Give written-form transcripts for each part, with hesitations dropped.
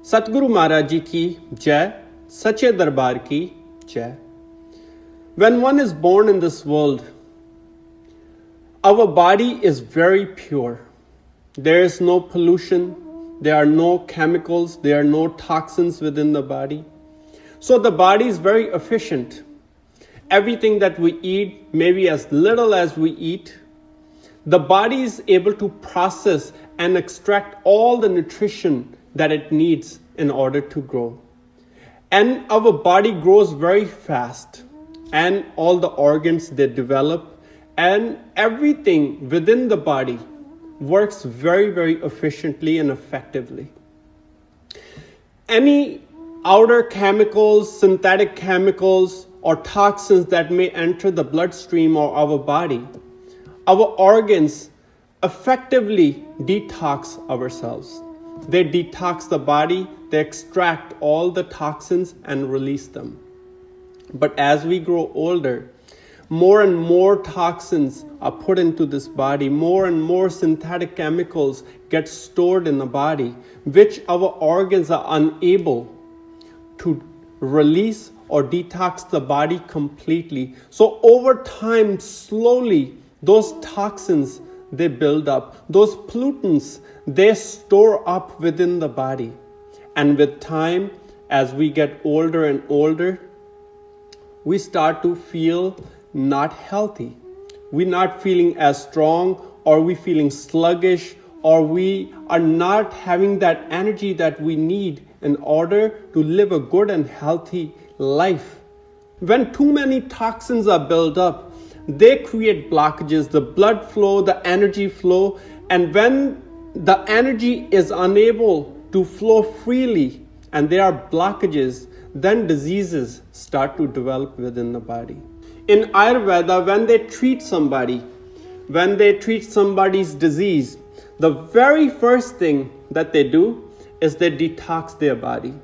Satguru Maharaj Ji ki Jai, Sache Darbar ki Jai. When one is born in this world, our body is very pure. There is no pollution, there are no chemicals, there are no toxins within the body. So the body is very efficient. Everything that we eat, maybe as little as we eat, the body is able to process and extract all the nutrition that it needs in order to grow. And our body grows very fast, and all the organs, they develop, and everything within the body works very, very efficiently and effectively. Any outer chemicals, synthetic chemicals, or toxins that may enter the bloodstream or our body, our organs effectively detox ourselves. They detox the body, they extract all the toxins and release them. But as we grow older, more and more toxins are put into this body, more and more synthetic chemicals get stored in the body, which our organs are unable to release or detox the body completely. So over time, slowly, those toxins, they build up. Those pollutants, they store up within the body. And with time, as we get older and older, we start to feel not healthy. We're not feeling as strong, or we feeling sluggish, or we are not having that energy that we need in order to live a good and healthy life. When too many toxins are built up, they create blockages, the blood flow, the energy flow, and when the energy is unable to flow freely and there are blockages, then diseases start to develop within the body. In Ayurveda, when they treat somebody's disease, the very first thing that they do is they detox their body.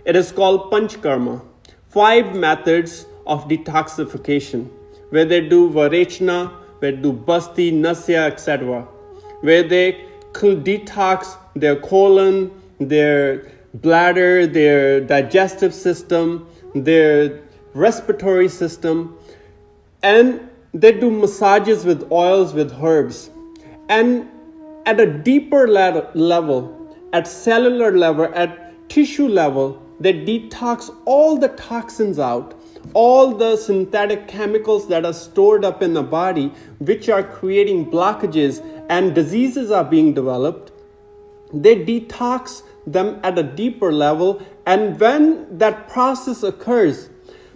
It is called Panchkarma, 5 methods of detoxification, where they do Varechna, where they do Basti, Nasya, etc., where they detox their colon, their bladder, their digestive system, their respiratory system, and they do massages with oils, with herbs. And at a deeper level, at cellular level, at tissue level, they detox all the toxins out, all the synthetic chemicals that are stored up in the body, which are creating blockages and diseases are being developed. They detox them at a deeper level, and when that process occurs,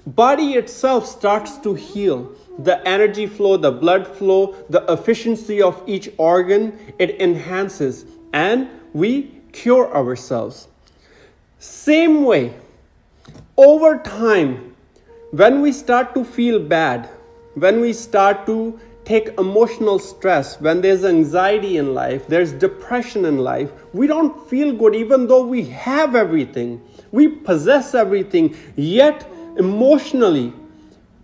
body itself starts to heal. The energy flow, the blood flow, the efficiency of each organ, it enhances, and we cure ourselves. Same way, over time, when we start to feel bad, when we start to take emotional stress, when there's anxiety in life, there's depression in life, we don't feel good even though we have everything, we possess everything, yet emotionally,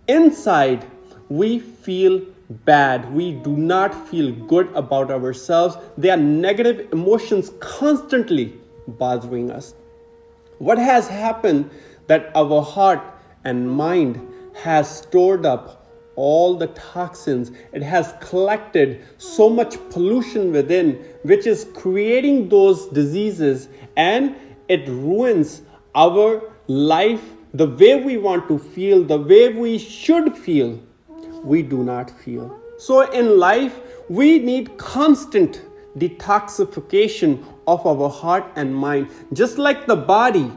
inside, we feel bad. We do not feel good about ourselves. There are negative emotions constantly bothering us. What has happened that our heart and mind has stored up all the toxins. It has collected so much pollution within, which is creating those diseases, and it ruins our life, the way we want to feel, the way we should feel. We do not feel. So in life, we need constant detoxification of our heart and mind. Just like the body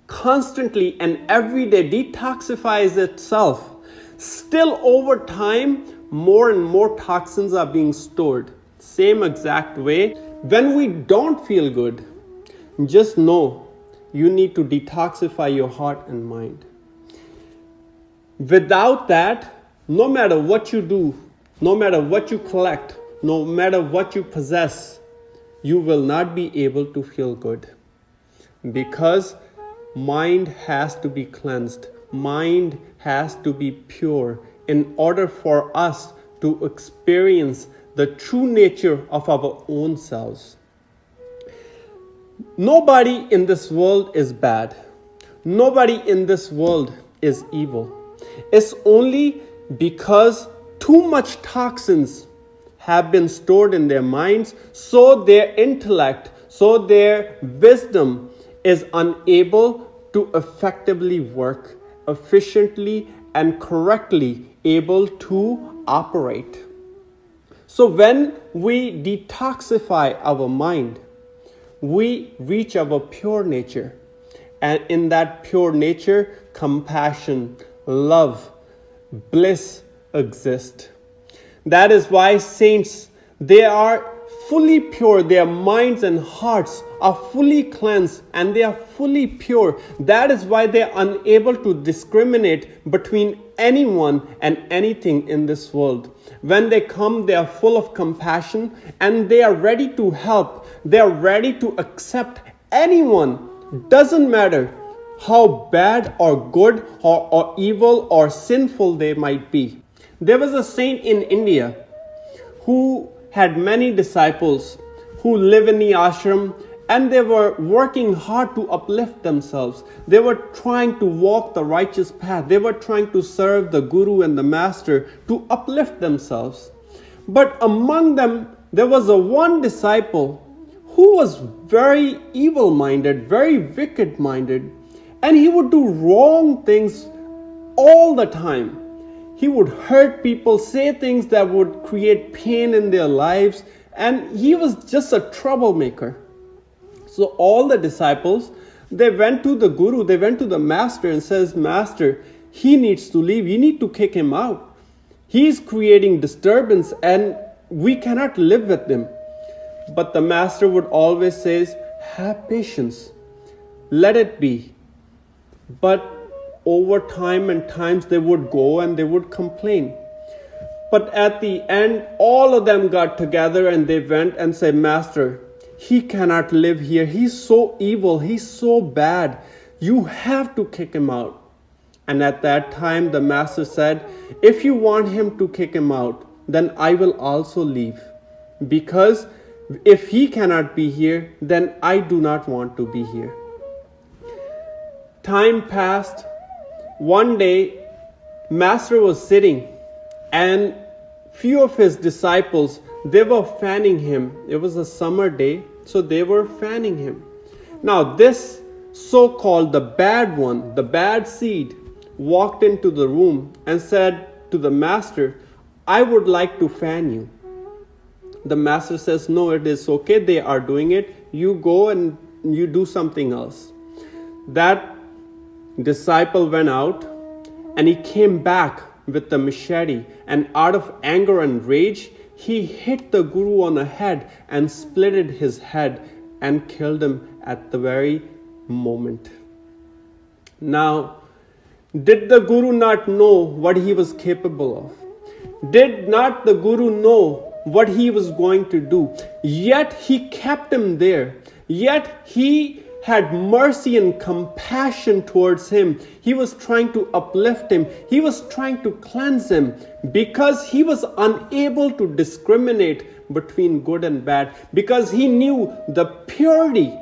constantly and every day detoxifies itself, still over time, more and more toxins are being stored. Same exact way, when we don't feel good, just know you need to detoxify your heart and mind. Without that, no matter what you do, no matter what you collect, no matter what you possess, you will not be able to feel good. Because mind has to be cleansed. Mind has to be pure in order for us to experience the true nature of our own selves. Nobody in this world is bad. Nobody in this world is evil. It's only because too much toxins have been stored in their minds, so their intellect, so their wisdom is unable to effectively work, efficiently and correctly able to operate. So when we detoxify our mind, we reach our pure nature. And in that pure nature, compassion, love, bliss exist. That is why saints, they are fully pure. Their minds and hearts are fully cleansed and they are fully pure. That is why they are unable to discriminate between anyone and anything in this world. When they come, they are full of compassion and they are ready to help. They are ready to accept anyone. Doesn't matter how bad or good or evil or sinful they might be. There was a saint in India who had many disciples who live in the ashram, and they were working hard to uplift themselves. They were trying to walk the righteous path. They were trying to serve the guru and the master to uplift themselves. But among them, there was a one disciple who was very evil-minded, very wicked-minded, and he would do wrong things all the time. He would hurt people, say things that would create pain in their lives, and he was just a troublemaker. So all the disciples, they went to the guru, they went to the master and says, Master, he needs to leave. You need to kick him out. He is creating disturbance and we cannot live with him. But the master would always say, have patience. Let it be. But over time and times they would go and they would complain. But at the end, all of them got together and they went and said, Master, he cannot live here. He's so evil. He's so bad. You have to kick him out. And at that time, the master said, if you want him to kick him out, then I will also leave. Because if he cannot be here, then I do not want to be here. Time passed. One day, Master was sitting and few of his disciples, they were fanning him. It was a summer day, so they were fanning him. Now this so-called the bad one, the bad seed, walked into the room and said to the master, I would like to fan you. The master says, no, it is okay. They are doing it. You go and you do something else. That disciple went out and he came back with the machete, and out of anger and rage, he hit the guru on the head and splitted his head and killed him at the very moment. Now, did the guru not know what he was capable of? Did not the guru know what he was going to do? Yet he kept him there. Yet he had mercy and compassion towards him. He was trying to uplift him. He was trying to cleanse him because he was unable to discriminate between good and bad, because he knew the purity,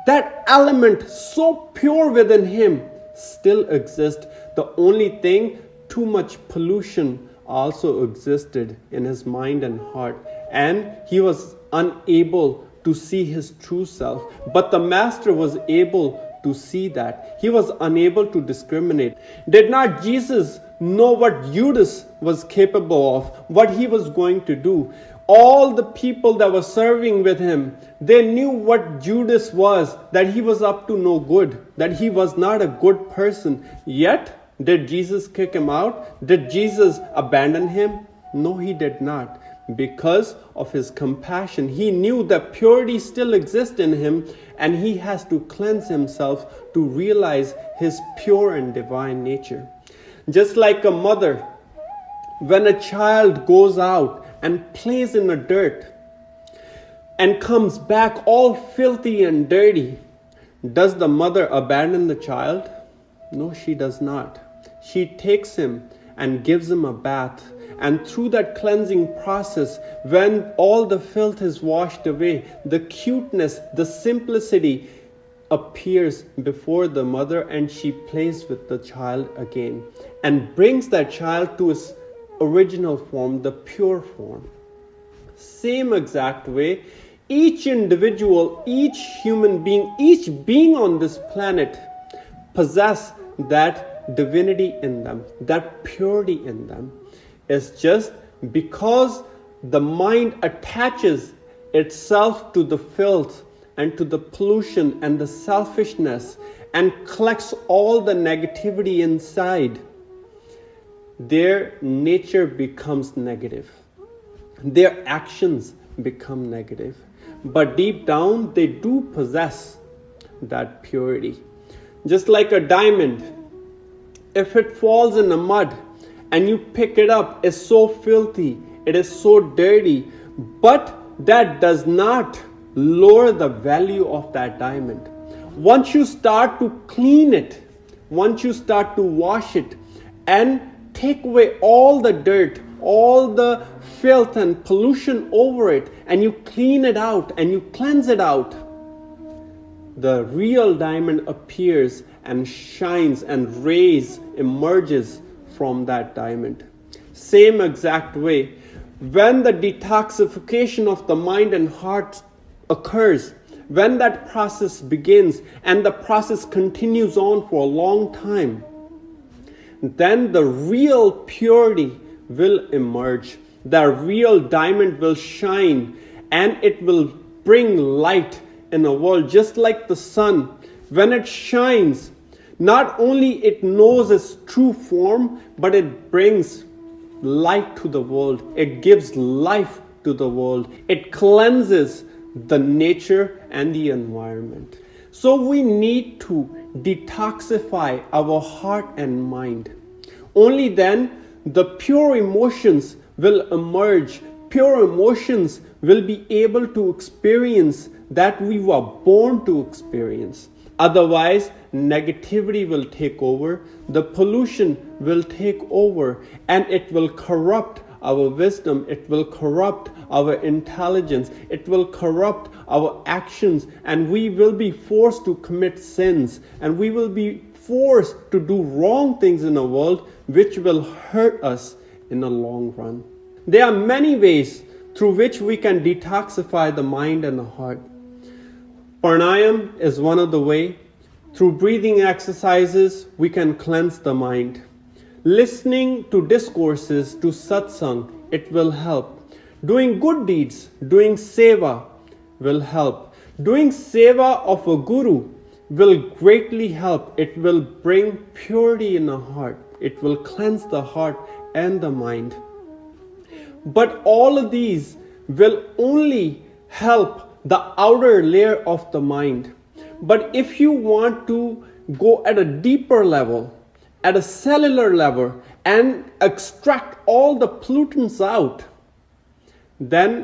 that element so pure within him still exists. The only thing, too much pollution also existed in his mind and heart, and he was unable to see his true self. But the master was able to see that. He was unable to discriminate. Did not Jesus know what Judas was capable of, what he was going to do? All the people that were serving with him, they knew what Judas was, that he was up to no good, that he was not a good person. Yet, did Jesus kick him out? Did Jesus abandon him? No, he did not. Because of his compassion, he knew that purity still exists in him, and he has to cleanse himself to realize his pure and divine nature. Just like a mother, when a child goes out and plays in the dirt and comes back all filthy and dirty, does the mother abandon the child? No, she does not. She takes him and gives him a bath And through that cleansing process, when all the filth is washed away, the cuteness, the simplicity appears before the mother, and she plays with the child again and brings that child to its original form, the pure form. Same exact way, each individual, each human being, each being on this planet possess that divinity in them, that purity in them. It's just because the mind attaches itself to the filth and to the pollution and the selfishness and collects all the negativity inside, their nature becomes negative. Their actions become negative. But deep down, they do possess that purity. Just like a diamond, if it falls in the mud and you pick it up, it's so filthy, it is so dirty, but that does not lower the value of that diamond. Once you start to clean it, once you start to wash it and take away all the dirt, all the filth and pollution over it, and you clean it out and you cleanse it out, the real diamond appears and shines, and rays emerges from that diamond. Same exact way, when the detoxification of the mind and heart occurs, when that process begins and the process continues on for a long time, then the real purity will emerge. The real diamond will shine, and it will bring light in the world. Just like the sun, when it shines, not only it knows its true form, but it brings light to the world. It gives life to the world. It cleanses the nature and the environment. So we need to detoxify our heart and mind. Only then the pure emotions will emerge. Pure emotions will be able to experience that we were born to experience. Otherwise, negativity will take over, the pollution will take over, and it will corrupt our wisdom, it will corrupt our intelligence, it will corrupt our actions, and we will be forced to commit sins, and we will be forced to do wrong things in the world, which will hurt us in the long run. There are many ways through which we can detoxify the mind and the heart. Pranayam is one of the ways. Through breathing exercises, we can cleanse the mind. Listening to discourses, to satsang, it will help. Doing good deeds, doing seva will help. Doing seva of a guru will greatly help. It will bring purity in the heart. It will cleanse the heart and the mind. But all of these will only help the outer layer of the mind. But if you want to go at a deeper level, at a cellular level, and extract all the pollutants out, then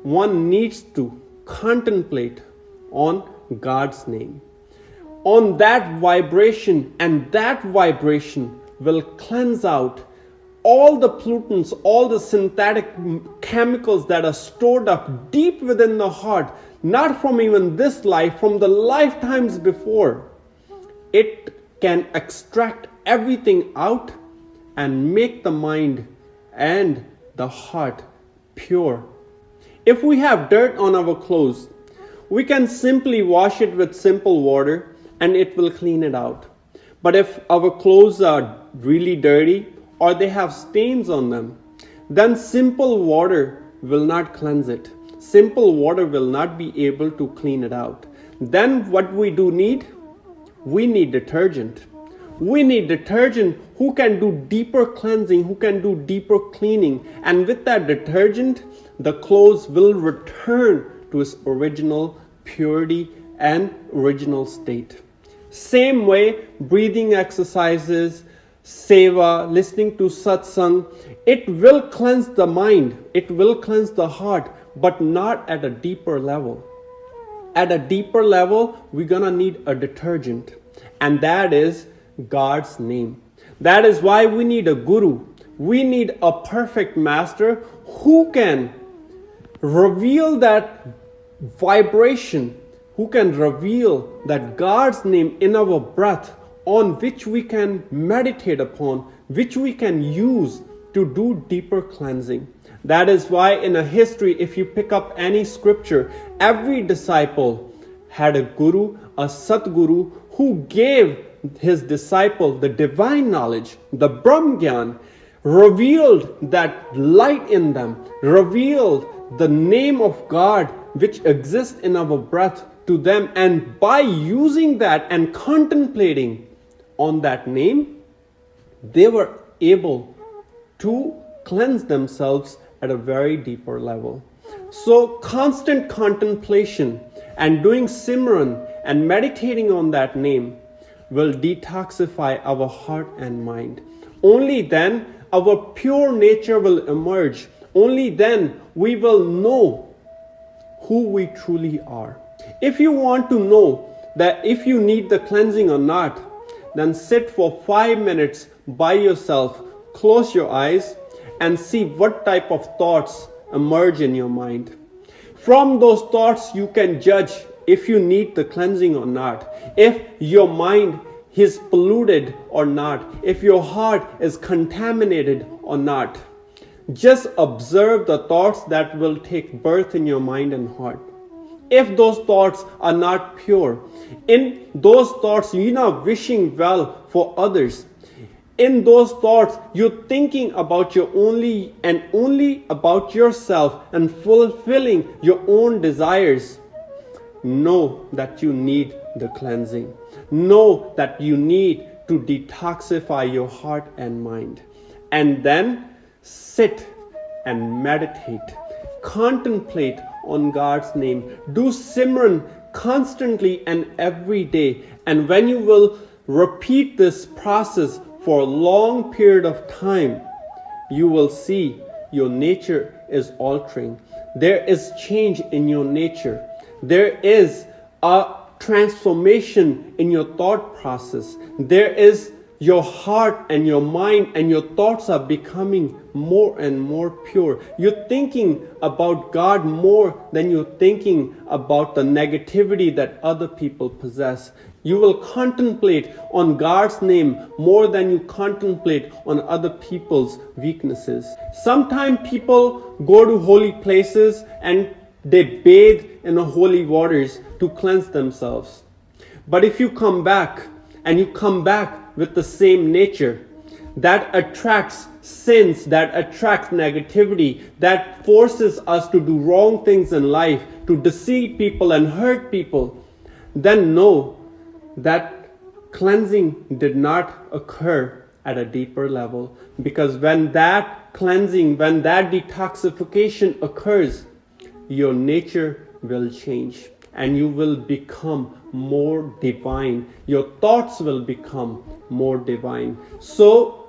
one needs to contemplate on God's name, on that vibration, and that vibration will cleanse out all the pollutants, all the synthetic chemicals that are stored up deep within the heart, not from even this life, from the lifetimes before. It can extract everything out and make the mind and the heart pure. If we have dirt on our clothes, we can simply wash it with simple water and it will clean it out. But if our clothes are really dirty or they have stains on them, then simple water will not cleanse it. Simple water will not be able to clean it out. Then what we do need? We need detergent. We need detergent who can do deeper cleansing, who can do deeper cleaning. And with that detergent, the clothes will return to its original purity and original state. Same way, breathing exercises, seva, listening to satsang, it will cleanse the mind, it will cleanse the heart, but not at a deeper level. At a deeper level, we're gonna need a detergent, and that is God's name. That is why we need a guru. We need a perfect master who can reveal that vibration, who can reveal that God's name in our breath, on which we can meditate upon, which we can use to do deeper cleansing. That is why in a history, if you pick up any scripture, every disciple had a guru, a Satguru, who gave his disciple the divine knowledge, the Brahm Gyan, revealed that light in them, revealed the name of God which exists in our breath to them, and by using that and contemplating on that name, they were able to cleanse themselves at a very deeper level. So constant contemplation and doing Simran and meditating on that name will detoxify our heart and mind. Only then our pure nature will emerge. Only then we will know who we truly are. If you want to know that if you need the cleansing or not, then sit for 5 minutes by yourself, close your eyes, and see what type of thoughts emerge in your mind. From those thoughts, you can judge if you need the cleansing or not, if your mind is polluted or not, if your heart is contaminated or not. Just observe the thoughts that will take birth in your mind and heart. If those thoughts are not pure, in those thoughts you're not wishing well for others, in those thoughts you're thinking about your only about yourself and fulfilling your own desires, know that you need the cleansing. Know that you need to detoxify your heart and mind. And then sit and meditate. Contemplate on God's name. Do Simran constantly and every day. And when you will repeat this process for a long period of time, you will see your nature is altering. There is change in your nature. There is a transformation in your thought process. There is your heart and your mind and your thoughts are becoming more and more pure. You're thinking about God more than you're thinking about the negativity that other people possess. You will contemplate on God's name more than you contemplate on other people's weaknesses. Sometimes people go to holy places and they bathe in the holy waters to cleanse themselves. But if you come back and you come back with the same nature, that attracts sins, that attracts negativity, that forces us to do wrong things in life, to deceive people and hurt people, then know that cleansing did not occur at a deeper level. Because when that cleansing, when that detoxification occurs, your nature will change and you will become more divine. Your thoughts will become more divine. So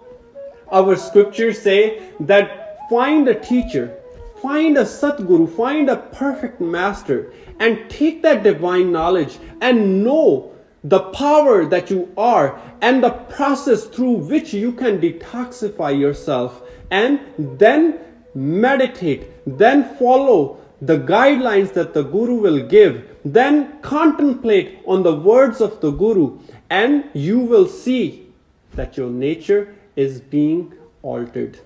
our scriptures say that find a teacher, find a Satguru, find a perfect master, and take that divine knowledge and know the power that you are and the process through which you can detoxify yourself, and then meditate, then follow the guidelines that the Guru will give, then contemplate on the words of the Guru, and you will see that your nature is being altered.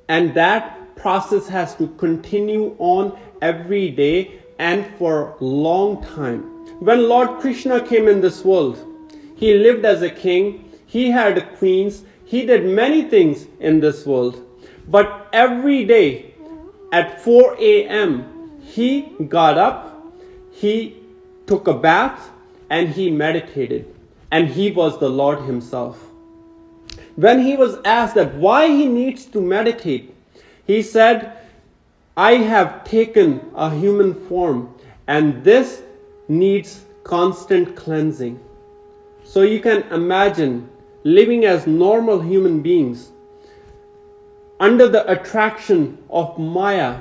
And that process has to continue on every day and for a long time. When Lord Krishna came in this world, he lived as a king, he had queens, he did many things in this world. But every day at 4 a.m., he got up, he took a bath, and he meditated. And he was the Lord himself. When he was asked that why he needs to meditate, he said, I have taken a human form, and this needs constant cleansing. So you can imagine living as normal human beings under the attraction of Maya,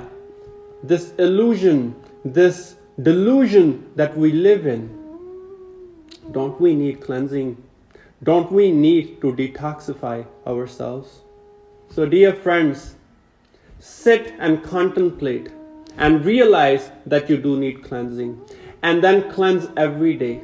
this illusion, this delusion that we live in. Don't we need cleansing? Don't we need to detoxify ourselves? So dear friends, sit and contemplate and realize that you do need cleansing, and then cleanse every day.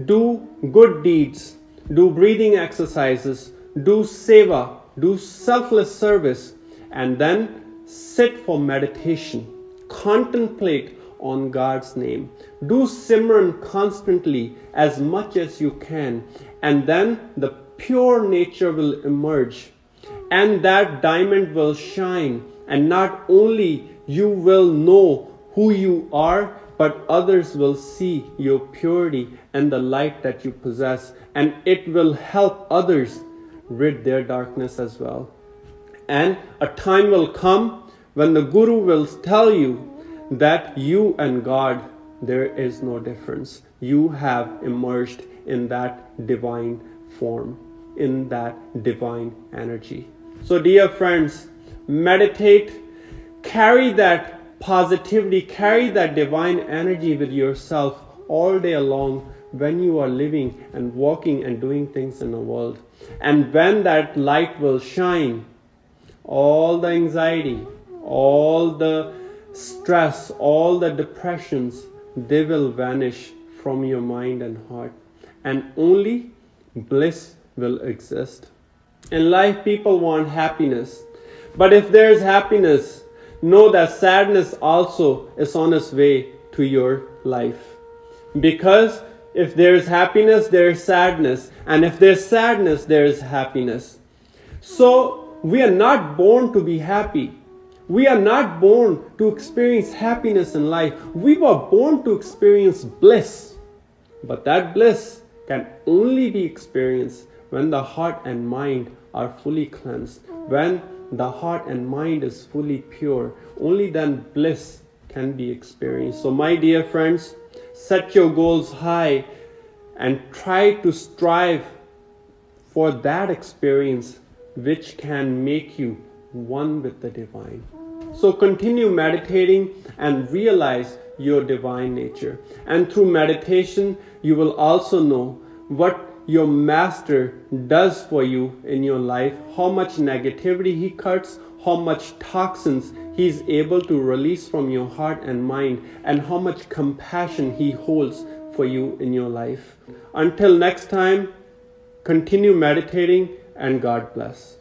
Do good deeds, do breathing exercises, do seva, do selfless service, and then sit for meditation. Contemplate on God's name. Do Simran constantly as much as you can, and then the pure nature will emerge, and that diamond will shine, and not only you will know who you are, but others will see your purity and the light that you possess, and it will help others rid their darkness as well. And a time will come when the Guru will tell you that you and God, there is no difference. You have emerged in that divine form, in that divine energy. So dear friends, meditate, carry that positivity, carry that divine energy with yourself all day long when you are living and walking and doing things in the world. And when that light will shine, all the anxiety, all the stress, all the depressions, they will vanish from your mind and heart, and only bliss will exist. In life, people want happiness, but if there is happiness, know that sadness also is on its way to your life. Because if there is happiness, there is sadness, and if there is sadness, there is happiness. So we are not born to be happy. We are not born to experience happiness in life. We were born to experience bliss. But that bliss can only be experienced when the heart and mind are fully cleansed. When the heart and mind is fully pure, only then bliss can be experienced. So my dear friends, set your goals high and try to strive for that experience which can make you one with the divine. So continue meditating and realize your divine nature. And through meditation, you will also know what your master does for you in your life, how much negativity he cuts, how much toxins he's able to release from your heart and mind, and how much compassion he holds for you in your life. Until next time, continue meditating, and God bless.